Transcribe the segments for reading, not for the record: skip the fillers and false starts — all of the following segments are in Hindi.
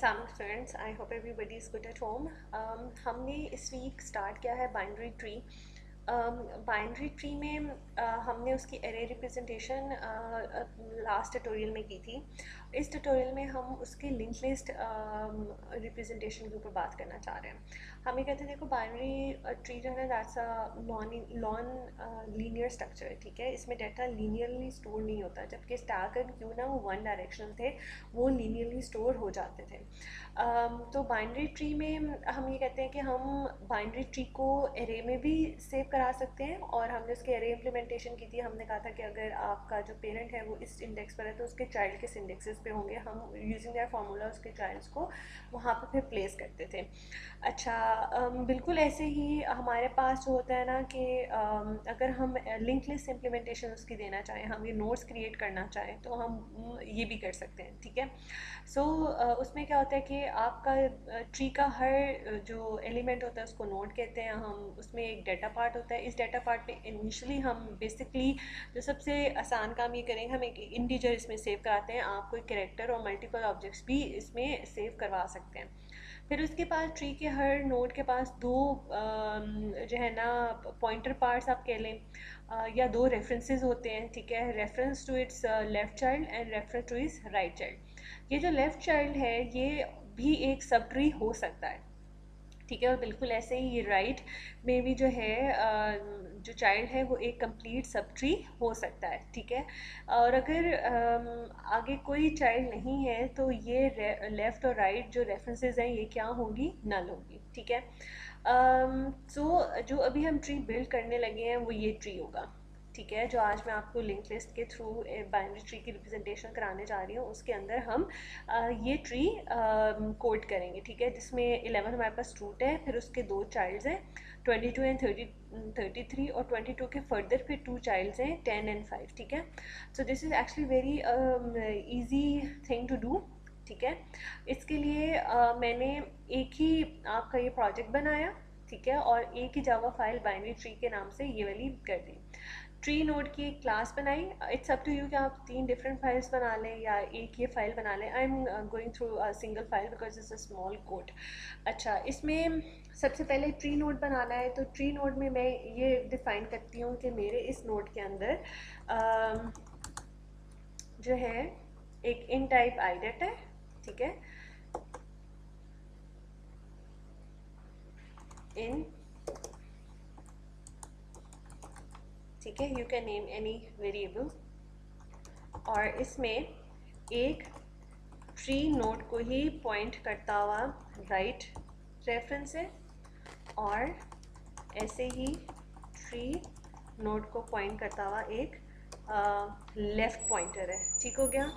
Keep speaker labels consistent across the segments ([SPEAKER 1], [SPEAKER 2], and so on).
[SPEAKER 1] Assalamu friends, I hope everybody is good at home. हमने इस वीक स्टार्ट किया है बाइनरी ट्री. बाइनरी ट्री में हमने उसकी एरे रिप्रेजेंटेशन लास्ट ट्यूटोरियल में की थी. इस ट्यूटोरियल में हम उसके लिंक लिस्ट रिप्रेजेंटेशन के ऊपर बात करना चाह रहे हैं. हम ये कहते हैं देखो बाइनरी ट्री जो है ना that's a non linear structure है. ठीक है, इसमें डाटा लीनियरली स्टोर नहीं होता, जबकि स्टैक एंड क्यू ना वो वन डायरेक्शनल थे, वो लीनियरली स्टोर हो जाते थे. तो बाइनरी ट्री में हम ये कहते हैं कि हम बाइनरी ट्री को एरे में भी सेव करा सकते हैं. और हमने उसके एरे इम्प्लीमेंटेशन की थी. हमने कहा था कि अगर आपका जो पेरेंट है वो इस इंडेक्स पर है तो उसके चाइल्ड किस इंडेक्सेस पे होंगे, हम यूजिंग दैट फार्मूला उसके चाइल्ड्स को वहाँ पर फिर प्लेस करते थे. अच्छा, बिल्कुल ऐसे ही हमारे पास जो होता है ना कि अगर हम लिंक लिस्ट इम्प्लीमेंटेशन उसकी देना चाहें, हम ये नोट्स क्रिएट करना चाहें तो हम ये भी कर सकते हैं. ठीक है, सो उसमें क्या होता है कि आपका ट्री का हर जो एलिमेंट होता है उसको नोड कहते हैं हम. उसमें एक डाटा पार्ट होता है. इस डाटा पार्ट में इनिशियली हम बेसिकली जो सबसे आसान काम ये करेंगे, हम एक इंटीजर इसमें सेव कराते हैं. आप कोई कैरेक्टर और मल्टीपल ऑब्जेक्ट्स भी इसमें सेव करवा सकते हैं. फिर उसके पास ट्री के हर नोड के पास दो जो है ना पॉइंटर पार्ट्स आप कह लें, या दो रेफरेंसेस होते हैं. ठीक है, reference to its left child and reference to its right child. ये जो लेफ़्ट चाइल्ड है ये भी एक सब ट्री हो सकता है. ठीक है, और बिल्कुल ऐसे ही ये राइट में भी जो है जो चाइल्ड है वो एक कंप्लीट सब ट्री हो सकता है. ठीक है, और अगर आगे कोई चाइल्ड नहीं है तो ये लेफ़्ट और राइट जो रेफरेंसेस हैं ये क्या होंगी, नल होंगी. ठीक है, जो अभी हम ट्री बिल्ड करने लगे हैं वो ये ट्री होगा. ठीक है, जो आज मैं आपको लिंक लिस्ट के थ्रू बाइनरी ट्री की रिप्रेजेंटेशन कराने जा रही हूँ उसके अंदर हम ये ट्री कोड करेंगे. ठीक है, जिसमें 11 हमारे पास रूट है, फिर उसके दो चाइल्ड्स हैं 22 एंड 33, और 22 के फर्दर फिर टू चाइल्ड्स हैं 10 एंड 5. ठीक है, so this is actually very easy thing to do. ठीक है, इसके लिए मैंने एक ही आपका ये प्रोजेक्ट बनाया. ठीक है, और एक ही जावा फाइल बाइनरी ट्री के नाम से ये वाली कर दी. ट्री नोड की एक क्लास बनाई. इट्स अप टू यू कि आप 3 डिफरेंट फाइल्स बना लें या एक ये फाइल बना लें. I am going through a single file because it's a small code. अच्छा, इसमें सबसे पहले ट्री नोड बनाना है. तो ट्री नोड में मैं ये डिफ़ाइन करती हूँ कि मेरे इस नोड के अंदर जो है एक इन टाइप आइडेट है. ठीक है, इन. ठीक है, you can name any variable. और इसमें एक ट्री नोड को ही पॉइंट करता हुआ राइट रेफरेंस है, और ऐसे ही ट्री नोड को पॉइंट करता हुआ एक लेफ़्ट पॉइंटर है. ठीक हो गया.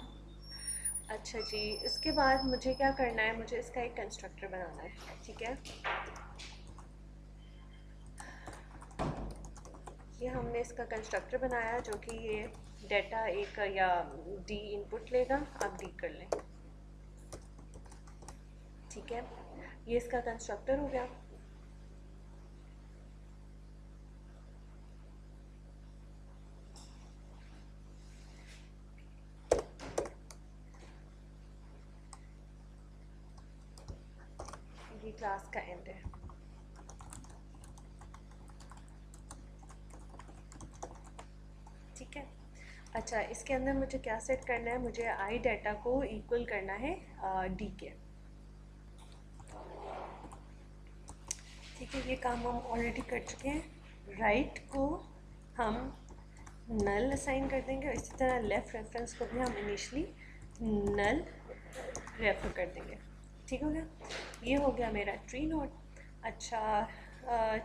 [SPEAKER 1] अच्छा जी, इसके बाद मुझे क्या करना है, मुझे इसका एक कंस्ट्रक्टर बनाना है. ठीक है, ये हमने इसका कंस्ट्रक्टर बनाया जो कि ये डाटा एक या डी इनपुट लेगा. आप डी कर लें. ठीक है, ये इसका कंस्ट्रक्टर हो गया. ये क्लास का एंड है. ठीक है, अच्छा, इसके अंदर मुझे क्या सेट करना है, मुझे आई डाटा को इक्वल करना है डी के. ठीक है, ये काम हम ऑलरेडी कर चुके हैं. राइट को हम नल असाइन कर देंगे, और इसी तरह लेफ़्ट रेफरेंस को भी हम इनिशली नल रेफर कर देंगे. ठीक हो गया, ये हो गया मेरा ट्री नोड. अच्छा,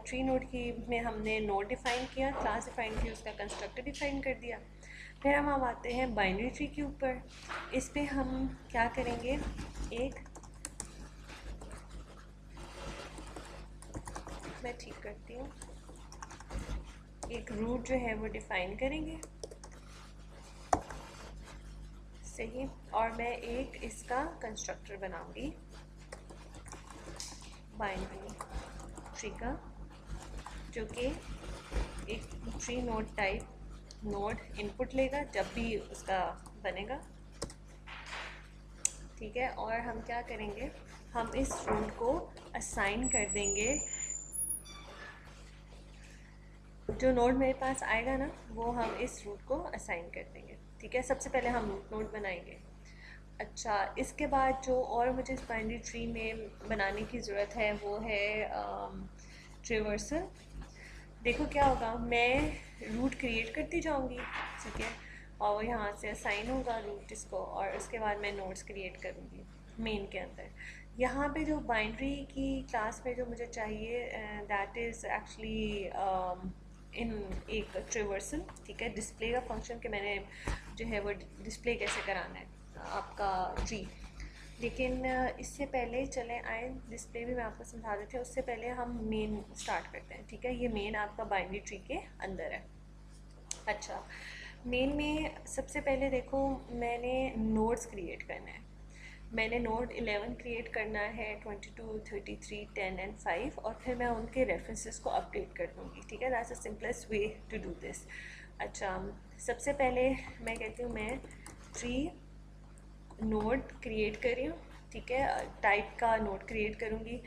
[SPEAKER 1] ट्री नोड की में हमने नोड डिफ़ाइन किया, क्लास डिफ़ाइन की, उसका कंस्ट्रक्टर डिफ़ाइन कर दिया. फिर हम अब आते हैं बाइनरी ट्री के ऊपर. इस पे हम क्या करेंगे, एक मैं ठीक करती हूँ, एक रूट जो है वो डिफ़ाइन करेंगे. सही, और मैं एक इसका कंस्ट्रक्टर बनाऊंगी बाइनरी ट्री का, जो कि एक tree node type node input लेगा जब भी उसका बनेगा. ठीक है। और हम क्या करेंगे, हम इस रूट को असाइन कर देंगे, जो नोड मेरे पास आएगा ना वो हम इस रूट को असाइन कर देंगे। ठीक है, सबसे पहले हम रूट नोड बनाएंगे। अच्छा, इसके बाद जो और मुझे इस बाइनरी ट्री में बनाने की ज़रूरत है वो है ट्रिवर्सल। देखो क्या होगा, मैं रूट क्रिएट करती जाऊंगी, ठीक है, और वो यहाँ से असाइन होगा रूट इसको, और उसके बाद मैं नोड्स क्रिएट करूँगी मेन के अंदर। यहाँ पे जो बाइनरी की क्लास में जो मुझे चाहिए दैट इज़ एक्चुअली इन एक ट्रिवर्सल। ठीक है, डिस्प्ले का फंक्शन कि मैंने जो है वो डिस्प्ले कैसे कराना है आपका ट्री। लेकिन इससे पहले चले आए, डिस्प्ले भी मैं आपको समझा देती हूँ, उससे पहले हम मेन स्टार्ट करते हैं। ठीक है, ये मेन आपका बाइनरी ट्री के अंदर है। अच्छा, मेन में सबसे पहले देखो मैंने नोड्स क्रिएट करना है। मैंने नोड 11 क्रिएट करना है, 22, 33, 10 एंड 5, और फिर मैं उनके रेफरेंसेस को अपडेट कर दूँगी। ठीक है, that's the simplest way to do this. अच्छा, सबसे पहले मैं कहती हूँ मैं ट्री नोड क्रिएट कर रही हूँ। ठीक है, टाइप का नोड क्रिएट करूँगी।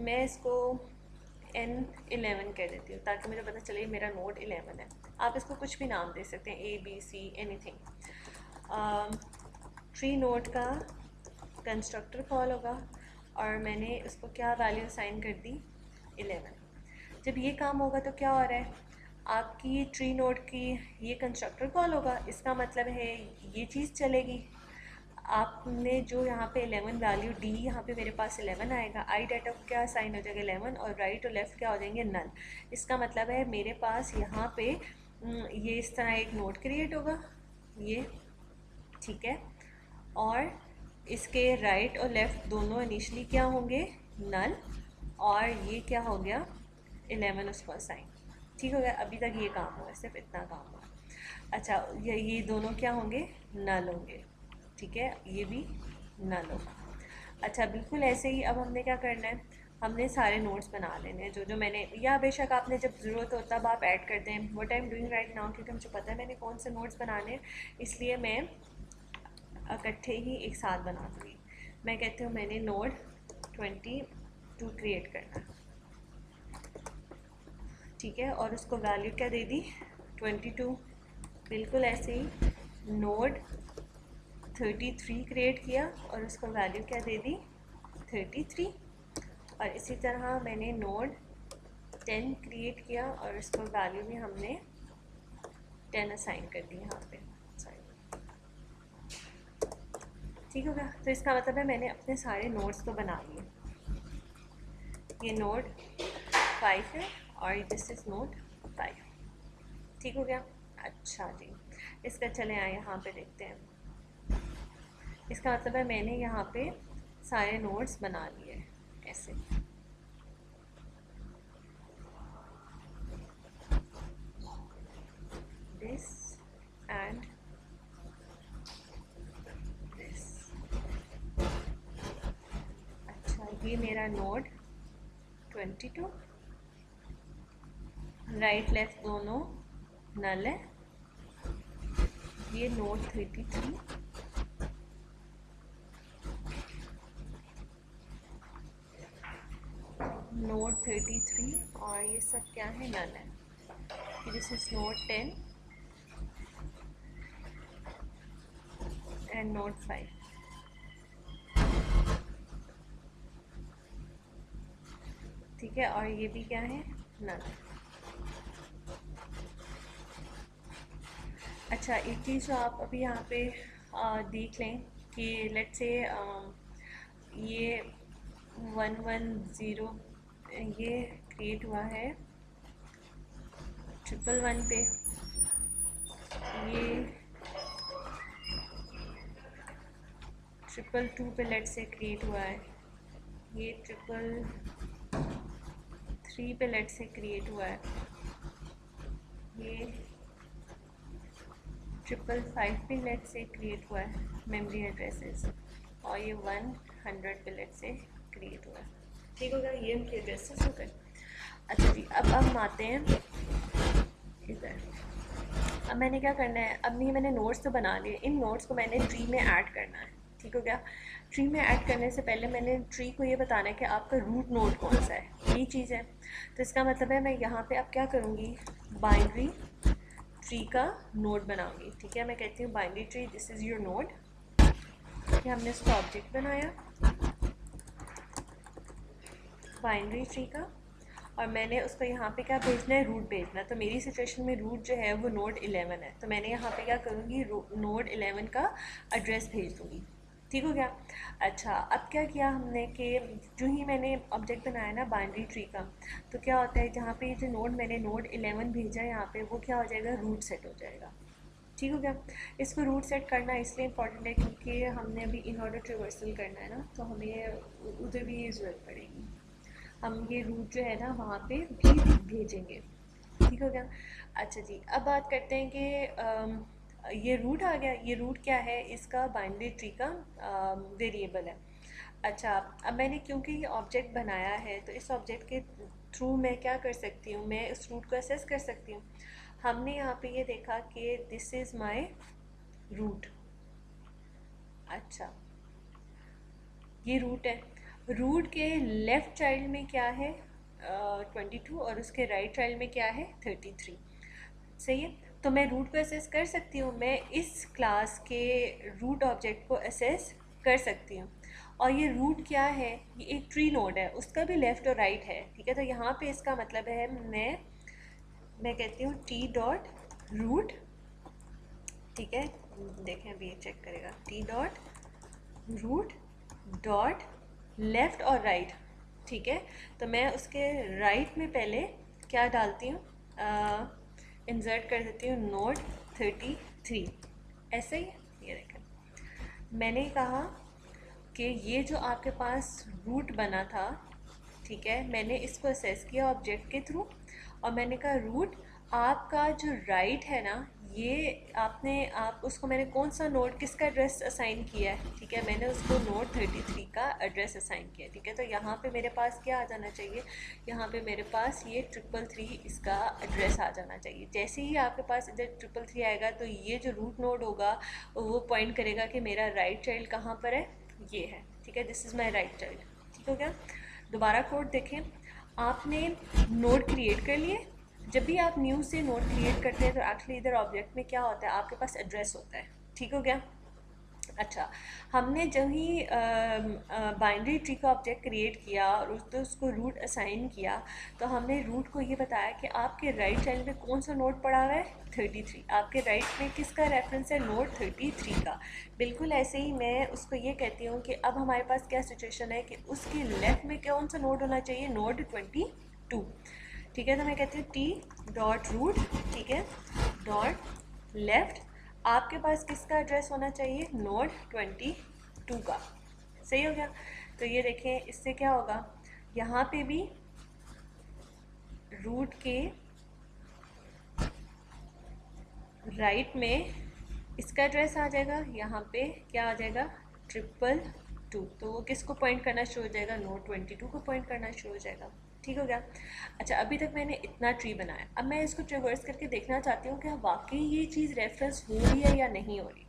[SPEAKER 1] मैं इसको N11 कह देती हूँ ताकि मुझे पता चले मेरा नोड 11 है। आप इसको कुछ भी नाम दे सकते हैं, ABC, एनीथिंग। ट्री नोड का कंस्ट्रक्टर कॉल होगा और मैंने उसको क्या वैल्यू असाइन कर दी, 11। जब ये काम होगा तो क्या हो रहा है, आपकी ट्री नोड की ये कंस्ट्रक्टर कॉल होगा, इसका मतलब है ये चीज़ चलेगी। आपने जो यहाँ पे 11 वैल्यू डी, यहाँ पे मेरे पास 11 आएगा, आई डाटा को क्या साइन हो जाएगा 11, और राइट और लेफ़्ट क्या हो जाएंगे नल। इसका मतलब है मेरे पास यहाँ पे ये इस तरह एक नोड क्रिएट होगा ये, ठीक है, और इसके राइट और लेफ़्ट दोनों इनिशली क्या होंगे नल, और ये क्या हो गया 11 उसको असाइन। ठीक हो गया, अभी तक ये काम हुआ, सिर्फ इतना काम हुआ। अच्छा, ये दोनों क्या होंगे नल होंगे। ठीक है, ये भी नल होगा। अच्छा, बिल्कुल ऐसे ही अब हमने क्या करना है, हमने सारे नोट्स बना लेने हैं जो जो मैंने, या बेशक आपने जब ज़रूरत हो तब आप ऐड कर दें, what I am doing right now, क्योंकि मुझे पता है मैंने कौन से नोट्स बनाने हैं, इसलिए मैं इकट्ठे ही एक साथ बना दूँगी। मैं कहती हूँ मैंने नोड 22 क्रिएट करना, ठीक है, और उसको वैल्यू क्या दे दी 22। बिल्कुल ऐसे ही नोड 33 क्रिएट किया और उसको वैल्यू क्या दे दी 33। और इसी तरह मैंने नोड 10 क्रिएट किया और इसको वैल्यू भी हमने 10 असाइन कर दी यहाँ पे। ठीक हो गया, तो इसका मतलब है मैंने अपने सारे नोड्स को बना लिए। ये नोड 5 है और दिस इज़ नोड 5। ठीक हो गया। अच्छा जी, इसका चले आए यहाँ पे देखते हैं। इसका मतलब है मैंने यहाँ पे सारे नोड्स बना लिए ऐसे। This and this. अच्छा, ये मेरा नोड 22, राइट लेफ्ट दोनों नल है। ये नोड 33, नोड 33, और ये सब क्या है नल है। This is node 10 and node 5। ठीक है, और ये भी क्या है नल। अच्छा, एक चीज़ जो आप अभी यहाँ पे देख लें कि लेट से ये 110 ये क्रिएट हुआ है 111 पे, ये 222 पे लेट से क्रिएट हुआ है, ये 333 पे लेट से क्रिएट हुआ है, ये 555 पे लेट से क्रिएट हुआ है मेमोरी एड्रेसेस, और ये 100 पे लेट से क्रिएट हुआ है। ठीक हो गया, ये उनके एड्रेसेस हो गए। अच्छा जी, अब हम आते हैं इधर। अब मैंने क्या करना है, अब नहीं मैंने नोट्स तो बना लिए, इन नोट्स को मैंने ट्री में ऐड करना है। ठीक हो गया। ट्री में ऐड करने से पहले मैंने ट्री को ये बताना है कि आपका रूट नोड कौन सा है, यही चीज़ है। तो इसका मतलब है मैं यहाँ पे अब क्या करूँगी, बाइनरी ट्री का नोड बनाऊंगी। ठीक है, मैं कहती हूँ binary tree this is your node. ठीक है, हमने इसका ऑब्जेक्ट बनाया बाइनरी ट्री का, और मैंने उसको यहाँ पे क्या भेजना है, रूट भेजना है। तो मेरी सिचुएशन में रूट जो है वो नोड 11 है, तो मैंने यहाँ पे क्या करूँगी, नोड 11 का एड्रेस भेज दूँगी। ठीक हो गया। अच्छा, अब क्या किया हमने कि जो ही मैंने ऑब्जेक्ट बनाया ना बाइनरी ट्री का, तो क्या होता है जहाँ पे जो नोड मैंने नोड 11 भेजा है यहाँ पे, वो क्या हो जाएगा, रूट सेट हो जाएगा। ठीक हो गया। इसको रूट सेट करना इसलिए इंपॉर्टेंट है क्योंकि हमने अभी इन ऑर्डर ट्रिवर्सल करना है ना, तो हमें उधर भी ये ज़रूरत पड़ेगी। हम ये रूट जो है ना वहाँ पे भी भेजेंगे। ठीक हो गया। अच्छा जी, अब बात करते हैं कि ये रूट आ गया। ये रूट क्या है, इसका बाइनरी ट्री का वेरिएबल है। अच्छा, अब मैंने क्योंकि ये ऑब्जेक्ट बनाया है तो इस ऑब्जेक्ट के थ्रू मैं क्या कर सकती हूँ, मैं इस रूट को असेस कर सकती हूँ। हमने यहाँ पे ये देखा कि दिस इज़ माय रूट। अच्छा, ये रूट है। रूट के लेफ़्ट चाइल्ड में क्या है, 22, और उसके राइट चाइल्ड में क्या है, 33। सही है। तो मैं रूट को असेस कर सकती हूँ, मैं इस क्लास के रूट ऑब्जेक्ट को असेस कर सकती हूँ। और ये रूट क्या है, ये एक ट्री नोड है, उसका भी लेफ़्ट और राइट है। ठीक है, तो यहाँ पे इसका मतलब है मैं कहती हूँ टी डॉट रूट। ठीक है, देखें अभी ये चेक करेगा, T dot root dot left और राइट। ठीक है, तो मैं उसके राइट में पहले क्या डालती हूँ, इंसर्ट कर देती हूँ नोड 33। ऐसे ही ये देखें, मैंने कहा कि ये जो आपके पास रूट बना था, ठीक है, मैंने इसको असेस किया ऑब्जेक्ट के थ्रू, और मैंने कहा रूट आपका जो राइट है ना, ये आप उसको मैंने कौन सा नोड, किसका एड्रेस असाइन किया है। ठीक है, मैंने उसको नोड 33 का एड्रेस असाइन किया। ठीक है, तो यहाँ पे मेरे पास क्या आ जाना चाहिए, यहाँ पे मेरे पास ये 333 इसका एड्रेस आ जाना चाहिए। जैसे ही आपके पास इधर 333 आएगा तो ये जो रूट नोड होगा वो पॉइंट करेगा कि मेरा राइट चाइल्ड कहाँ पर है, ये है। ठीक है, this is my right child. ठीक हो गया। दोबारा कोड देखें, आपने नोड क्रिएट कर लिए। जब भी आप न्यू से नोड क्रिएट करते हैं तो एक्चुअली इधर ऑब्जेक्ट में क्या होता है, आपके पास एड्रेस होता है। ठीक हो गया। अच्छा, हमने जब ही बाइनरी ट्री का ऑब्जेक्ट क्रिएट किया और उसको रूट असाइन किया, तो हमने रूट को ये बताया कि आपके राइट चाइल्ड में कौन सा नोड पड़ा हुआ है, 33। आपके राइट में किसका रेफरेंस है, नोड 33 का। बिल्कुल ऐसे ही मैं उसको ये कहती हूँ कि अब हमारे पास क्या सिचुएशन है कि उसके लेफ़्ट में कौन सा नोड होना चाहिए, नोड 22। ठीक है, तो मैं कहती हूँ टी डॉट रूट, ठीक है, डॉट लेफ़्ट, आपके पास किसका एड्रेस होना चाहिए, नोड 22 का। सही हो गया। तो ये देखें, इससे क्या होगा, यहाँ पे भी रूट के राइट में इसका एड्रेस आ जाएगा, यहाँ पे क्या आ जाएगा, 222। तो वो किसको पॉइंट करना शुरू हो जाएगा, नोड 22 को पॉइंट करना शुरू हो जाएगा। ठीक हो गया। अच्छा, अभी तक मैंने इतना ट्री बनाया, अब मैं इसको ट्रिवर्स करके देखना चाहती हूँ कि वाकई ये चीज़ रेफरेंस हो रही है या नहीं हो रही।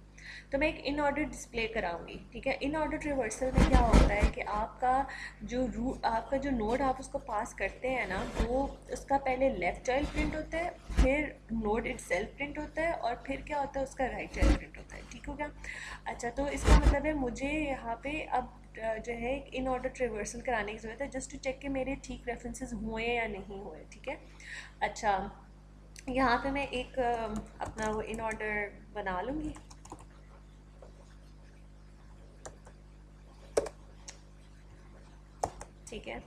[SPEAKER 1] तो मैं एक इन ऑर्डर डिस्प्ले कराऊंगी। ठीक है, इन ऑर्डर ट्रिवर्सल में क्या होता है कि आपका जो नोड आप उसको पास करते हैं ना, वो उसका पहले लेफ़्ट चाइल्ड प्रिंट होता है, फिर नोड इटसेल्फ प्रिंट होता है, और फिर क्या होता है, उसका राइट चाइल्ड प्रिंट होता है। ठीक हो गया। अच्छा, तो इसका मतलब है मुझे यहाँ पे अब जो है इन ऑर्डर ट्रिवर्सल कराने की ज़रूरत है, जस्ट टू चेक कि मेरे ठीक रेफरेंसेस हुए या नहीं हुए। ठीक है। अच्छा, यहाँ पे मैं एक अपना वो इन ऑर्डर बना लूँगी। ठीक है,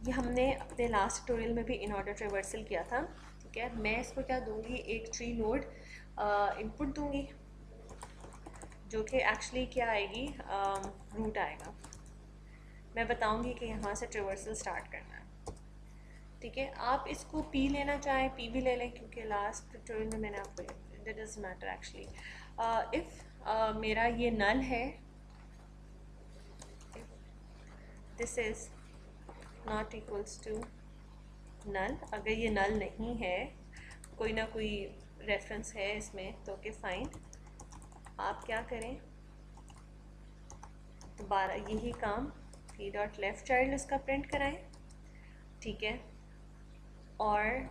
[SPEAKER 1] ये हमने अपने लास्ट ट्यूटोरियल में भी इन ऑर्डर ट्रिवर्सल किया था। ठीक है, मैं इसको क्या दूंगी, एक ट्री नोड इनपुट दूंगी, जो कि एक्चुअली क्या आएगी, रूट आएगा। मैं बताऊंगी कि यहाँ से ट्रिवर्सल स्टार्ट करना है। ठीक है, आप इसको पी लेना चाहें पी भी ले लें, क्योंकि लास्ट ट्यूटोरियल में मैंने आपको, it does matter actually. If मेरा ये नल है, this is not equals to null, अगर ये नल नहीं है, कोई ना कोई रेफरेंस है इसमें, तो कि फाइंड आप क्या करें, दोबारा यही काम पी डॉट लेफ्ट चाइल्ड उसका प्रिंट कराएं, ठीक है, और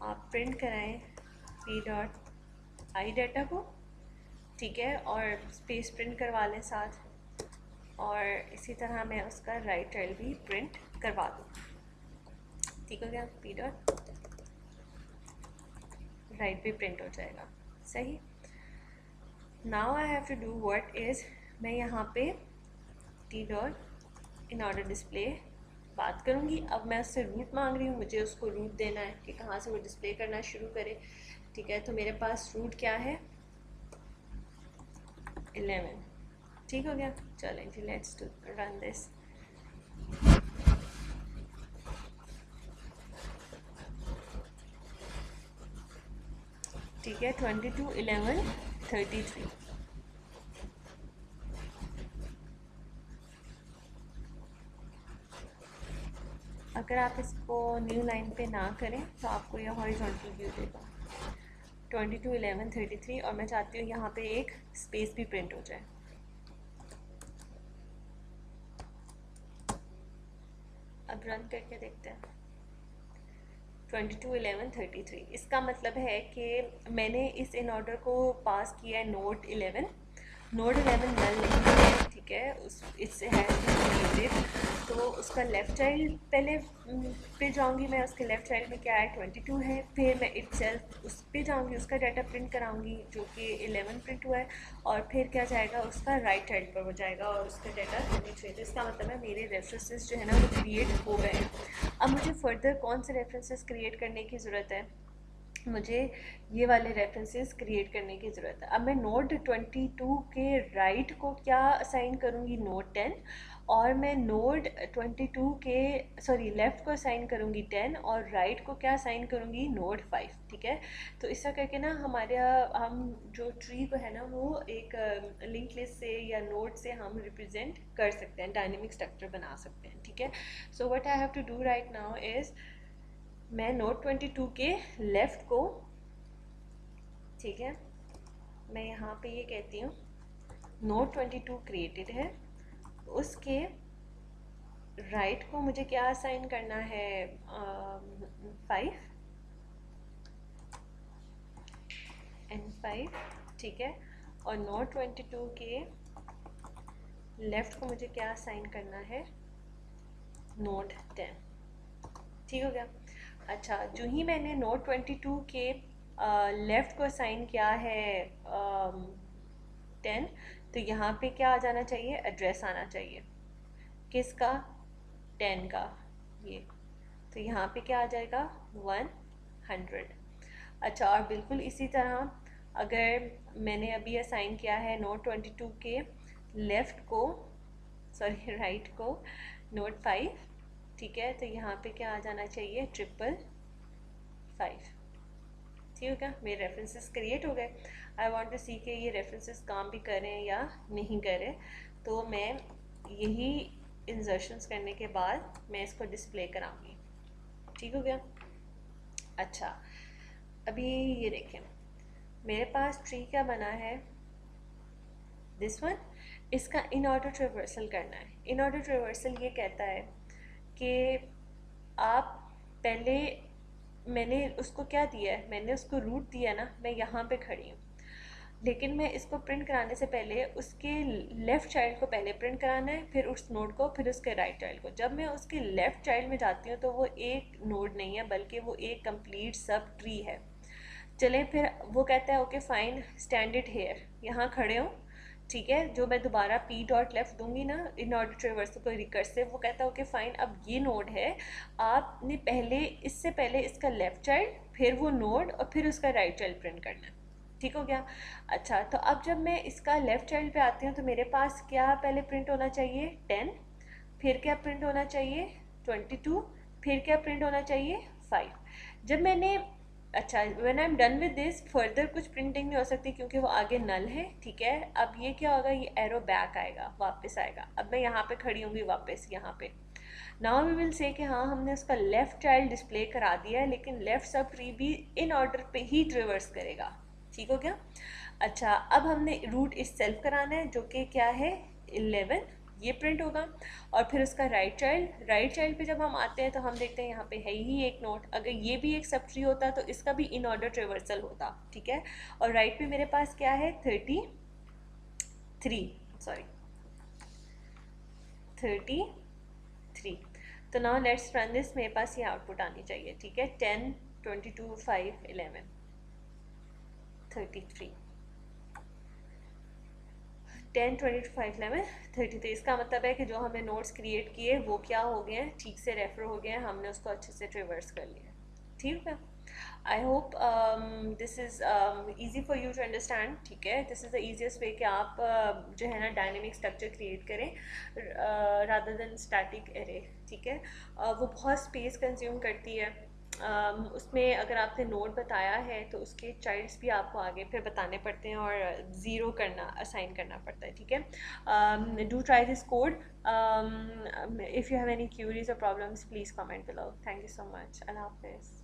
[SPEAKER 1] आप प्रिंट कराएं पी डॉट आई डाटा को, ठीक है, और स्पेस प्रिंट करवा लें साथ, और इसी तरह मैं उसका राइट चाइल्ड भी प्रिंट करवा दूँ, ठीक हो गया, पी डॉट राइट भी प्रिंट हो जाएगा, सही। Now I have to do what is, मैं यहाँ पे T dot in order display बात करूँगी। अब मैं उससे रूट मांग रही हूँ, मुझे उसको रूट देना है कि कहाँ से वो डिस्प्ले करना शुरू करे, ठीक है। तो मेरे पास रूट क्या है, 11, ठीक हो गया। चलें जी, लेट्स डू रन दिस। ठीक है, 22, 11, 33। अगर आप इसको न्यू लाइन पे ना करें तो आपको यह हॉरिजॉन्टल व्यू देगा, 22, 11, 33, और मैं चाहती हूँ यहाँ पे एक स्पेस भी प्रिंट हो जाए। अब रन करके देखते हैं। 22, 11, 33, इसका मतलब है कि मैंने इस इन ऑर्डर को पास किया है नोड 11। नोड 11 नल नहीं है, ठीक है, उस इससे है तो उसका लेफ़्ट चाइल्ड पहले पे जाऊंगी मैं, उसके लेफ़्ट चाइल्ड में क्या है, 22 है, फिर मैं इटसेल्फ उस पे जाऊंगी, उसका डाटा प्रिंट कराऊंगी जो कि 11 प्रिंट हुआ है, और फिर क्या जाएगा, उसका राइट चाइल्ड पर हो जाएगा और उसका डाटा 23। तो इसका मतलब है मेरे रेफरेंसेस जो है ना वो क्रिएट हो गए हैं। अब मुझे फर्दर कौन से रेफरेंसेस क्रिएट करने की ज़रूरत है, मुझे ये वाले रेफरेंसेस क्रिएट करने की ज़रूरत है। अब मैं नोड 22 के राइट को क्या असाइन करूँगी, नोड 10, और मैं नोड 22 के सॉरी लेफ़्ट को असाइन करूँगी 10, और राइट को क्या असाइन करूँगी, नोड 5, ठीक है। तो इस तरह करके ना हमारे हम जो ट्री को है ना वो एक लिंक लिस्ट से या नोड से हम रिप्रेजेंट कर सकते हैं, डायनेमिक स्ट्रक्चर बना सकते हैं, ठीक है। So what I have to do right now is, मैं नोड 22 के लेफ़्ट को, ठीक है, मैं यहाँ पे ये कहती हूँ नोड 22 क्रिएटेड है, उसके राइट को मुझे क्या असाइन करना है, 5 एंड 5, ठीक है, और नोड 22 के लेफ़्ट को मुझे क्या असाइन करना है, नोड 10, ठीक हो गया। अच्छा, जो ही मैंने नोड 22 के लेफ़्ट को असाइन किया है 10, तो यहाँ पे क्या आ जाना चाहिए, एड्रेस आना चाहिए, किसका, 10 का, ये, तो यहाँ पे क्या आ जाएगा, 100। अच्छा, और बिल्कुल इसी तरह अगर मैंने अभी असाइन किया है नोड 22 के लेफ़्ट को, सॉरी राइट को, नोड 5, ठीक है, तो यहाँ पे क्या आ जाना चाहिए, 555, ठीक हो गया। मेरे रेफरेंसेस क्रिएट हो गए। आई वांट टू सी कि ये रेफरेंसेस काम भी करें या नहीं करें, तो मैं यही इंसर्शंस करने के बाद मैं इसको डिस्प्ले कराऊंगी, ठीक हो गया। अच्छा, अभी ये देखें मेरे पास ट्री क्या बना है, दिस वन, इसका इन ऑर्डर ट्रेवर्सल करना है। इन ऑर्डर ट्रेवर्सल ये कहता है कि आप पहले, मैंने उसको क्या दिया है, मैंने उसको रूट दिया ना, मैं यहाँ पे खड़ी हूँ, लेकिन मैं इसको प्रिंट कराने से पहले उसके लेफ़्ट चाइल्ड को पहले प्रिंट कराना है, फिर उस नोड को, फिर उसके राइट चाइल्ड को। जब मैं उसके लेफ़्ट चाइल्ड में जाती हूँ तो वो एक नोड नहीं है, बल्कि वो एक कंप्लीट सब ट्री है। चलें, फिर वो कहता है okay fine, stand it here, यहाँ खड़े हो, ठीक है। जो मैं दोबारा पी डॉट लेफ्ट दूंगी ना इन ऑर्डर ट्रेवर्सल को रिकर्सिव, वो कहता है ओके फाइन, अब ये नोड है, आपने पहले, इससे पहले इसका लेफ़्ट चाइल्ड, फिर वो नोड, और फिर उसका राइट चाइल्ड प्रिंट करना है, ठीक हो गया। अच्छा, तो अब जब मैं इसका लेफ़्ट चाइल्ड पे आती हूँ तो मेरे पास क्या पहले प्रिंट होना चाहिए, 10, फिर क्या प्रिंट होना चाहिए, 22, फिर क्या प्रिंट होना चाहिए, 5। जब मैंने, अच्छा, when I am done with this further कुछ प्रिंटिंग नहीं हो सकती क्योंकि वो आगे नल है, ठीक है। अब ये क्या होगा, ये एरो बैक आएगा, वापस आएगा। अब मैं यहाँ पे खड़ी होंगी वापस यहाँ पे, नाउ वी विल से कि हाँ हमने उसका लेफ़्ट चाइल्ड डिस्प्ले करा दिया है, लेकिन लेफ़्ट सब ट्री भी इन ऑर्डर पे ही ट्रेवर्स करेगा। ठीक हो गया? अच्छा, अब हमने रूट इस सेल्फ कराना है जो कि क्या है 11, ये प्रिंट होगा। और फिर उसका राइट चाइल्ड पे जब हम आते हैं तो हम देखते हैं यहाँ पे है ही एक नोट, अगर ये भी एक सब ट्री होता तो इसका भी इन ऑर्डर ट्रेवर्सल होता। ठीक है? और राइट पे मेरे पास क्या है 33। तो नाउ लेट्स रन दिस, मेरे पास ये आउटपुट आनी चाहिए। ठीक है? 10, 22, 5, 11, 33, 10, 22, 5, 11, 33। इसका मतलब है कि जो हमने नोट्स क्रिएट किए वो क्या हो गए हैं, ठीक से रेफर हो गए हैं, हमने उसको अच्छे से ट्रिवर्स कर लिया। ठीक है? I hope this is easy for you to understand. ठीक है? This is the easiest way कि आप जो है ना डायनेमिक स्ट्रक्चर क्रिएट करें रादर देन स्टैटिक एरे। ठीक है? वो बहुत स्पेस कंज्यूम करती है। उसमें अगर आपने नोड बताया है तो उसके चाइल्ड्स भी आपको आगे फिर बताने पड़ते हैं और ज़ीरो करना असाइन करना पड़ता है। ठीक है? Do try this code. If you have any queries और problems please comment below. Thank you so much. अल्लाह हाफिज़।